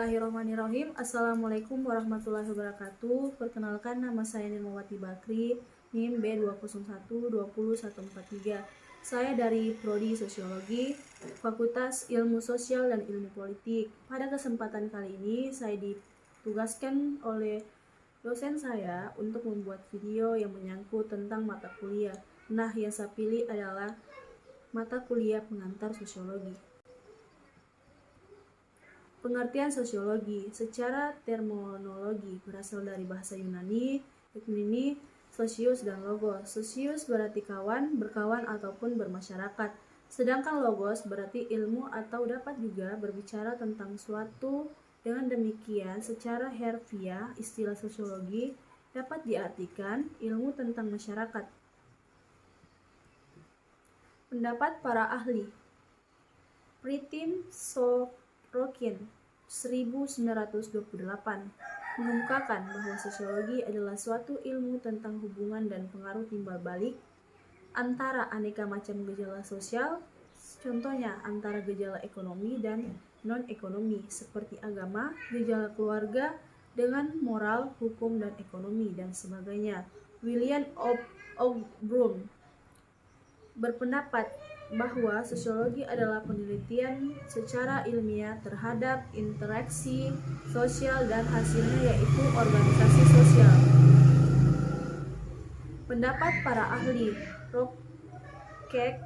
Bismillahirrahmanirrahim. Assalamualaikum warahmatullahi wabarakatuh. Perkenalkan, nama saya Nirmawati Bakri, NIM B201201143. Saya dari Prodi Sosiologi, Fakultas Ilmu Sosial dan Ilmu Politik. Pada kesempatan kali ini, saya ditugaskan oleh dosen saya untuk membuat video yang menyangkut tentang mata kuliah. Nah, yang saya pilih adalah mata kuliah pengantar sosiologi. Pengertian sosiologi secara terminologi berasal dari bahasa Yunani, yakni sosius dan logos. Sosius berarti kawan, berkawan ataupun bermasyarakat. Sedangkan logos berarti ilmu atau dapat juga berbicara tentang suatu. Dengan demikian, secara harfiah istilah sosiologi dapat diartikan ilmu tentang masyarakat. Pendapat para ahli. Pritin Sorokin 1928 mengemukakan bahwa sosiologi adalah suatu ilmu tentang hubungan dan pengaruh timbal balik antara aneka macam gejala sosial, contohnya antara gejala ekonomi dan non-ekonomi seperti agama, gejala keluarga dengan moral, hukum, dan ekonomi, dan sebagainya. William Ogbrun berpendapat bahwa sosiologi adalah penelitian secara ilmiah terhadap interaksi sosial dan hasilnya yaitu organisasi sosial. Pendapat para ahli. Rockcake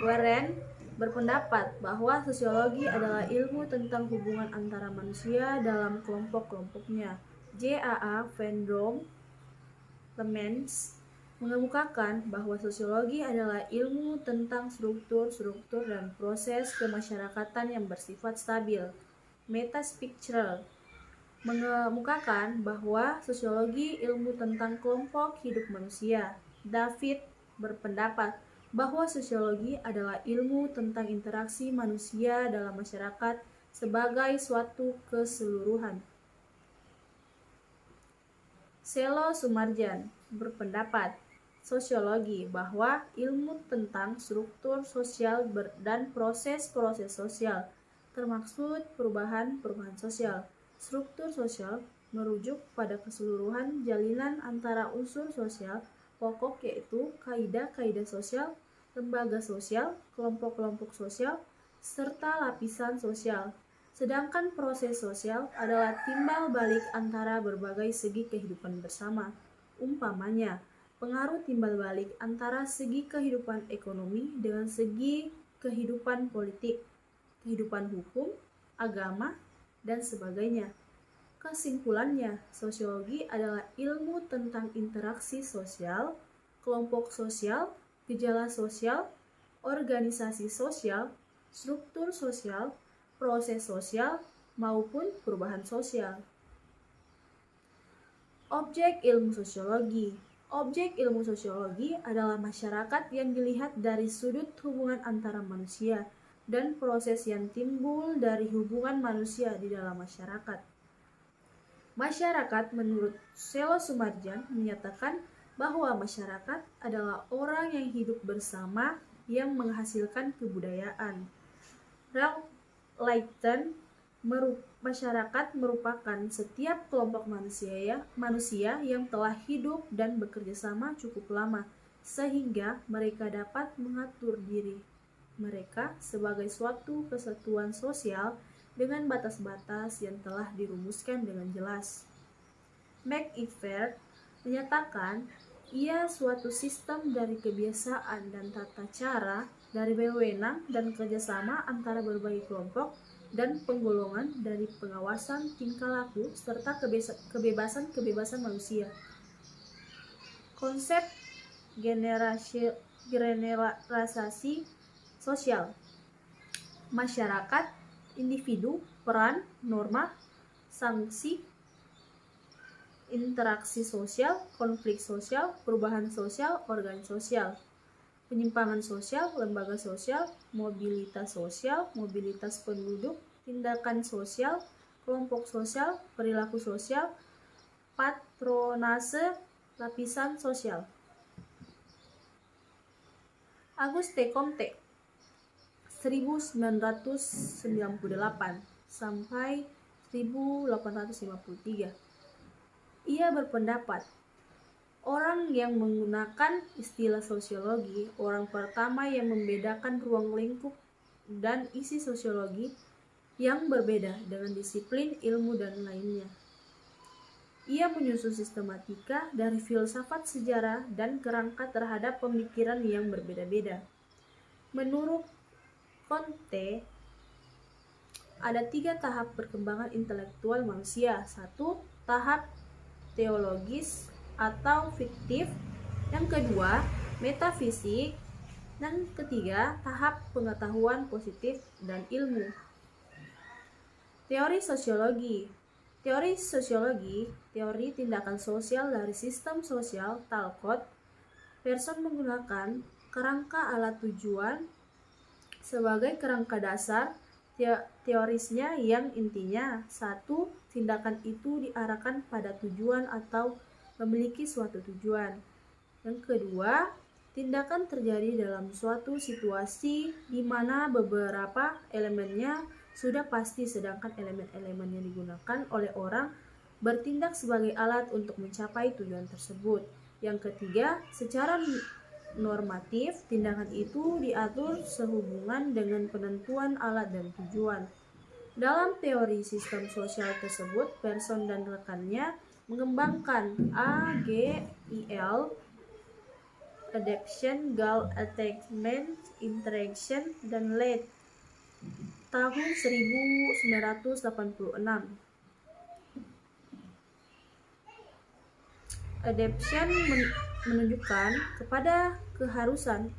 Warren berpendapat bahwa sosiologi adalah ilmu tentang hubungan antara manusia dalam kelompok-kelompoknya. J.A.A. Vendome Lemens mengemukakan bahwa sosiologi adalah ilmu tentang struktur dan proses kemasyarakatan yang bersifat stabil. Metaspectral mengemukakan bahwa sosiologi ilmu tentang kelompok hidup manusia. David berpendapat bahwa sosiologi adalah ilmu tentang interaksi manusia dalam masyarakat sebagai suatu keseluruhan. Selo Sumarjan berpendapat sosiologi bahwa ilmu tentang struktur sosial dan proses-proses sosial, termaksud perubahan-perubahan sosial. Struktur sosial merujuk pada keseluruhan jalinan antara unsur sosial pokok yaitu kaidah-kaidah sosial, lembaga sosial, kelompok-kelompok sosial, serta lapisan sosial. Sedangkan proses sosial adalah timbal balik antara berbagai segi kehidupan bersama. Umpamanya, pengaruh timbal balik antara segi kehidupan ekonomi dengan segi kehidupan politik, kehidupan hukum, agama, dan sebagainya. Kesimpulannya, sosiologi adalah ilmu tentang interaksi sosial, kelompok sosial, gejala sosial, organisasi sosial, struktur sosial, proses sosial, maupun perubahan sosial. Objek ilmu sosiologi. Objek ilmu sosiologi adalah masyarakat yang dilihat dari sudut hubungan antara manusia dan proses yang timbul dari hubungan manusia di dalam masyarakat. Masyarakat menurut Selo Sumarjan menyatakan bahwa masyarakat adalah orang yang hidup bersama yang menghasilkan kebudayaan. Ralph Leighton masyarakat merupakan setiap kelompok manusia yang telah hidup dan bekerja sama cukup lama sehingga mereka dapat mengatur diri mereka sebagai suatu kesatuan sosial dengan batas-batas yang telah dirumuskan dengan jelas. McIver menyatakan ia suatu sistem dari kebiasaan dan tata cara, dari wewenang dan kerjasama antara berbagai kelompok dan penggolongan, dari pengawasan tingkah laku serta kebebasan manusia. Konsep generalisasi sosial. Masyarakat, individu, peran, norma, sanksi, interaksi sosial, konflik sosial, perubahan sosial, organ sosial. Penyimpangan sosial, lembaga sosial, mobilitas penduduk, tindakan sosial, kelompok sosial, perilaku sosial, patronase, lapisan sosial. Auguste Comte 1998 sampai 1853. Ia berpendapat, orang yang menggunakan istilah sosiologi, orang pertama yang membedakan ruang lingkup dan isi sosiologi yang berbeda dengan disiplin ilmu dan lainnya. Ia menyusun sistematika dari filsafat sejarah dan kerangka terhadap pemikiran yang berbeda-beda. Menurut Conte, ada 3 tahap perkembangan intelektual manusia. 1. Tahap teologis atau fiktif. Yang kedua, metafisik. Dan ketiga, tahap pengetahuan positif dan ilmu. Teori sosiologi. Teori sosiologi, teori tindakan sosial dari sistem sosial, Talcott. Pearson menggunakan kerangka alat tujuan sebagai kerangka dasar teorisnya yang intinya 1. Tindakan itu diarahkan pada tujuan atau memiliki suatu tujuan. Yang kedua, tindakan terjadi dalam suatu situasi di mana beberapa elemennya sudah pasti, sedangkan elemen-elemen yang digunakan oleh orang bertindak sebagai alat untuk mencapai tujuan tersebut. Yang ketiga, secara normatif, tindakan itu diatur sehubungan dengan penentuan alat dan tujuan. Dalam teori sistem sosial tersebut, Pearson dan rekannya mengembangkan AGIL, Adaptation, Goal Attainment, Interaction, dan Lead tahun 1986. Adaptation menunjukkan kepada keharusan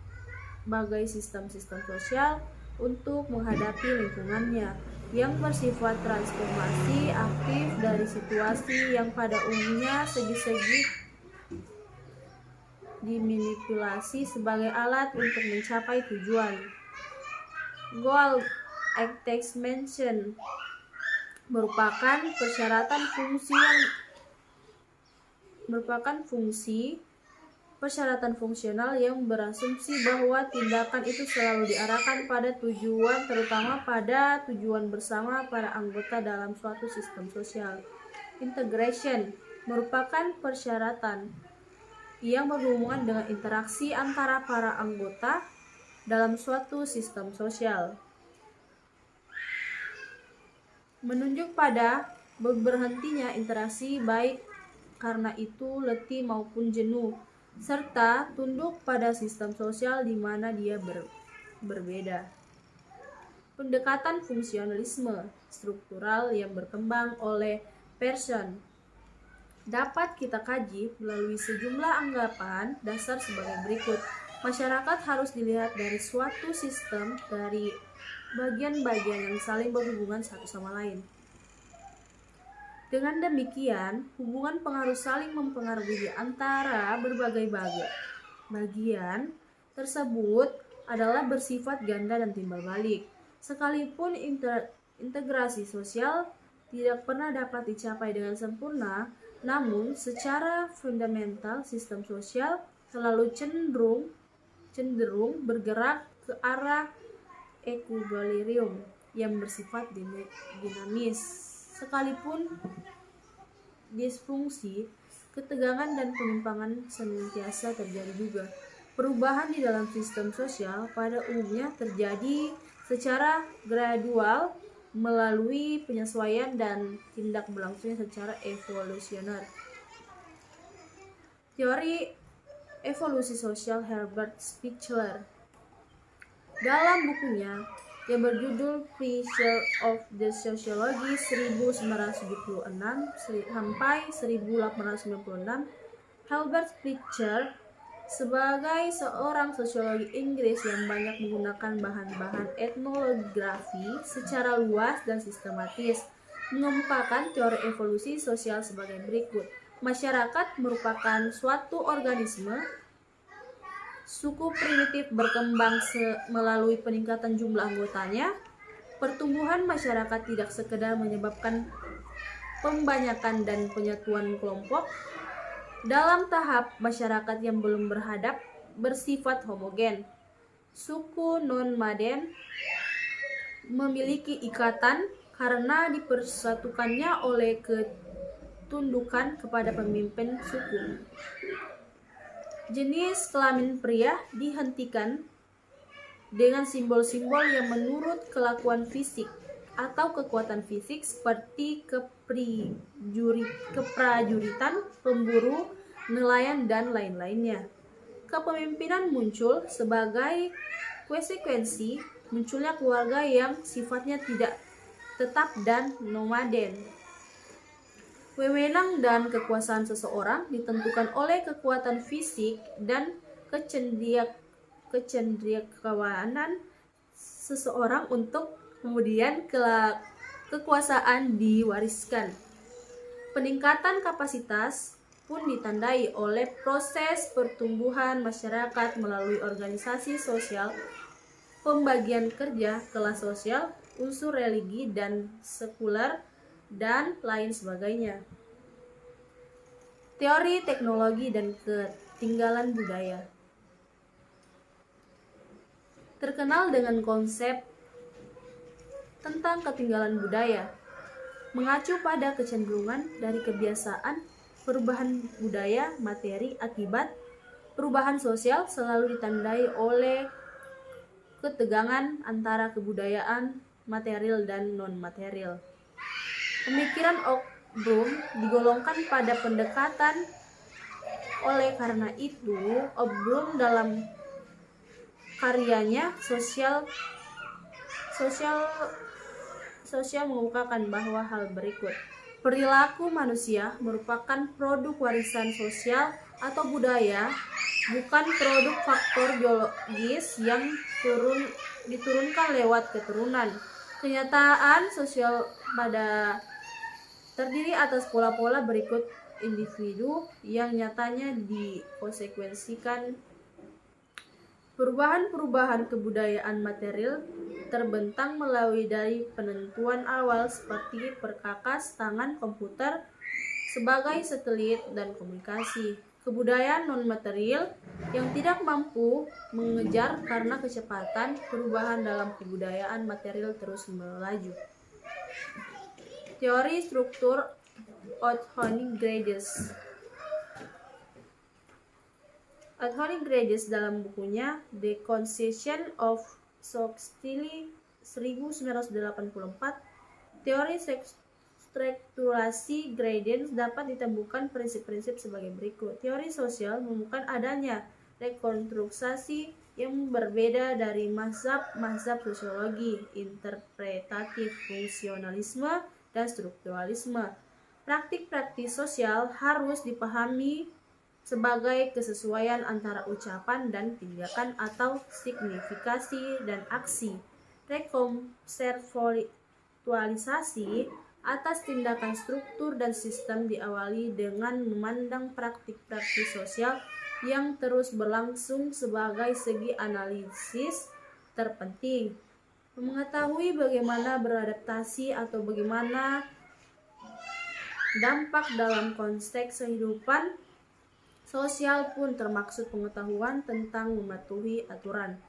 bagai sistem-sistem sosial untuk menghadapi lingkungannya yang bersifat transformasi aktif dari situasi yang pada umumnya segi-segi dimanipulasi sebagai alat untuk mencapai tujuan. Goal attainment merupakan persyaratan fungsional yang berasumsi bahwa tindakan itu selalu diarahkan pada tujuan, terutama pada tujuan bersama para anggota dalam suatu sistem sosial. Integration merupakan persyaratan yang berhubungan dengan interaksi antara para anggota dalam suatu sistem sosial. Menunjuk pada berhentinya interaksi baik karena itu letih maupun jenuh, serta tunduk pada sistem sosial di mana dia berbeda. Pendekatan fungsionalisme struktural yang berkembang oleh Pearson dapat kita kaji melalui sejumlah anggapan dasar sebagai berikut. Masyarakat harus dilihat dari suatu sistem dari bagian-bagian yang saling berhubungan satu sama lain. Dengan demikian, hubungan pengaruh saling mempengaruhi antara berbagai bagian tersebut adalah bersifat ganda dan timbal balik. Sekalipun integrasi sosial tidak pernah dapat dicapai dengan sempurna, namun secara fundamental sistem sosial selalu cenderung bergerak ke arah equilibrium yang bersifat dinamis. Sekalipun disfungsi, ketegangan dan penyimpangan senantiasa terjadi juga. Perubahan di dalam sistem sosial pada umumnya terjadi secara gradual melalui penyesuaian dan tindak berlangsungnya secara evolusioner. Teori evolusi sosial Herbert Spencer dalam bukunya yang berjudul Principles of the Sociology 1976 sampai 1896, Herbert Spencer sebagai seorang sosiologi Inggris yang banyak menggunakan bahan-bahan etnografi secara luas dan sistematis, mengemukakan teori evolusi sosial sebagai berikut. Masyarakat merupakan suatu organisme. Suku primitif berkembang melalui peningkatan jumlah anggotanya. Pertumbuhan masyarakat tidak sekedar menyebabkan pembanyakan dan penyatuan kelompok. Dalam tahap masyarakat yang belum bersifat homogen, suku non-maden memiliki ikatan karena dipersatukannya oleh ketundukan kepada pemimpin suku. Jenis kelamin pria dihentikan dengan simbol-simbol yang menurut kelakuan fisik atau kekuatan fisik seperti keprajuritan, pemburu, nelayan, dan lain-lainnya. Kepemimpinan muncul sebagai konsekuensi munculnya keluarga yang sifatnya tidak tetap dan nomaden. Wewenang dan kekuasaan seseorang ditentukan oleh kekuatan fisik dan kecenderungan seseorang untuk kemudian kekuasaan diwariskan. Peningkatan kapasitas pun ditandai oleh proses pertumbuhan masyarakat melalui organisasi sosial, pembagian kerja, kelas sosial, unsur religi dan sekuler, dan lain sebagainya. Teori teknologi dan ketinggalan budaya terkenal dengan konsep tentang ketinggalan budaya, mengacu pada kecenderungan dari kebiasaan perubahan budaya materi akibat perubahan sosial selalu ditandai oleh ketegangan antara kebudayaan material dan non-material. Pemikiran Bloom digolongkan pada pendekatan. Oleh karena itu, Bloom dalam karyanya sosial mengemukakan bahwa hal berikut: perilaku manusia merupakan produk warisan sosial atau budaya, bukan produk faktor biologis yang diturunkan lewat keturunan. Kenyataan sosial pada terdiri atas pola-pola berikut individu yang nyatanya dikonsekuensikan. Perubahan-perubahan kebudayaan material terbentang melalui dari penentuan awal seperti perkakas, tangan, komputer sebagai satelit dan komunikasi. Kebudayaan non-material yang tidak mampu mengejar karena kecepatan perubahan dalam kebudayaan material terus melaju. Teori struktur Othonic Grages dalam bukunya The Conception of Society 1984, teori strukturasi gradient dapat ditemukan prinsip-prinsip sebagai berikut. Teori sosial menemukan adanya rekonstruksi yang berbeda dari mazhab sosiologi, interpretatif, fungsionalisme, dan strukturalisme. Praktik-praktik sosial harus dipahami sebagai kesesuaian antara ucapan dan tindakan atau signifikasi dan aksi. Rekonseptualisasi atas tindakan struktur dan sistem diawali dengan memandang praktik-praktik sosial yang terus berlangsung sebagai segi analisis terpenting. Mengetahui bagaimana beradaptasi atau bagaimana dampak dalam konteks kehidupan sosial pun termaksud pengetahuan tentang mematuhi aturan.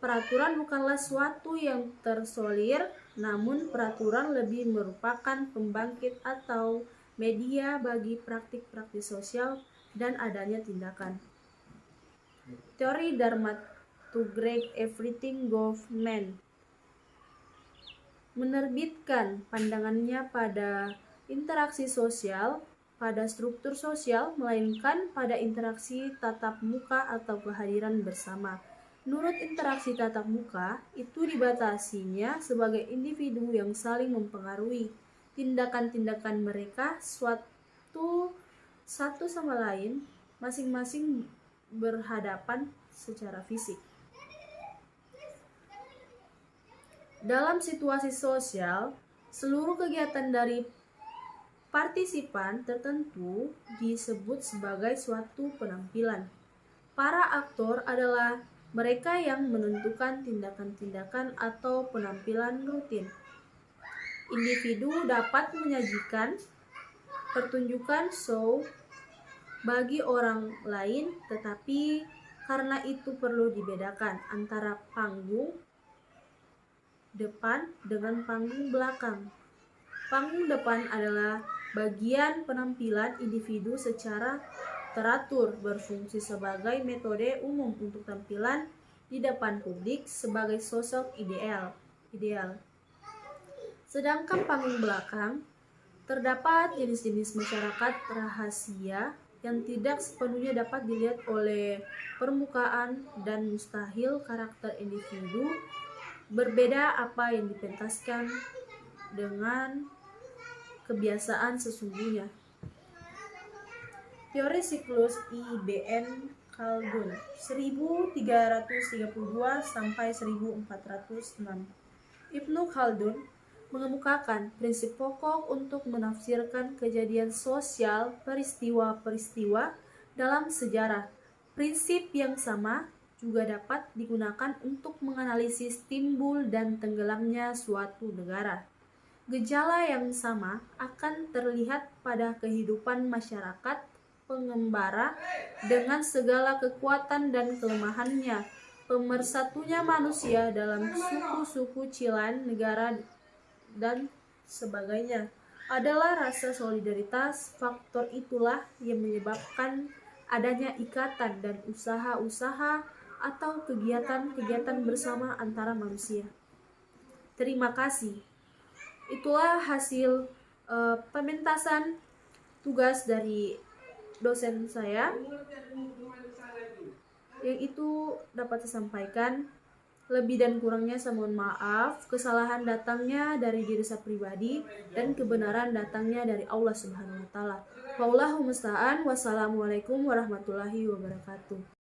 Peraturan bukanlah suatu yang tersolir, namun peraturan lebih merupakan pembangkit atau media bagi praktik-praktik sosial dan adanya tindakan. Teori Dharma to Great Everything Government menerbitkan pandangannya pada interaksi sosial, pada struktur sosial, melainkan pada interaksi tatap muka atau kehadiran bersama. Menurut interaksi tatap muka, itu dibatasinya sebagai individu yang saling mempengaruhi tindakan-tindakan mereka satu sama lain, masing-masing berhadapan secara fisik. Dalam situasi sosial, seluruh kegiatan dari partisipan tertentu disebut sebagai suatu penampilan. Para aktor adalah mereka yang menentukan tindakan-tindakan atau penampilan rutin. Individu dapat menyajikan pertunjukan show bagi orang lain, tetapi karena itu perlu dibedakan antara panggung depan dengan panggung belakang. Panggung depan adalah bagian penampilan individu secara teratur, berfungsi sebagai metode umum untuk tampilan di depan publik sebagai sosok ideal. Sedangkan panggung belakang terdapat jenis-jenis masyarakat rahasia yang tidak sepenuhnya dapat dilihat oleh permukaan dan mustahil karakter individu berbeda apa yang dipentaskan dengan kebiasaan sesungguhnya. Teori siklus Ibn Khaldun 1332 sampai 1406. Ibnu Khaldun mengemukakan prinsip pokok untuk menafsirkan kejadian sosial peristiwa-peristiwa dalam sejarah. Prinsip yang sama juga dapat digunakan untuk menganalisis timbul dan tenggelamnya suatu negara. Gejala yang sama akan terlihat pada kehidupan masyarakat pengembara dengan segala kekuatan dan kelemahannya. Pemersatunya manusia dalam suku-suku cilan, negara, dan sebagainya adalah rasa solidaritas. Faktor itulah yang menyebabkan adanya ikatan dan usaha-usaha atau kegiatan-kegiatan bersama antara manusia. Terima kasih. Itulah hasil pementasan tugas dari dosen saya, yang itu dapat saya sampaikan. Lebih dan kurangnya saya mohon maaf. Kesalahan datangnya dari diri saya pribadi dan kebenaran datangnya dari Allah Subhanahu wa taala. Wallahul musta'an. Wassalamualaikum warahmatullahi wabarakatuh.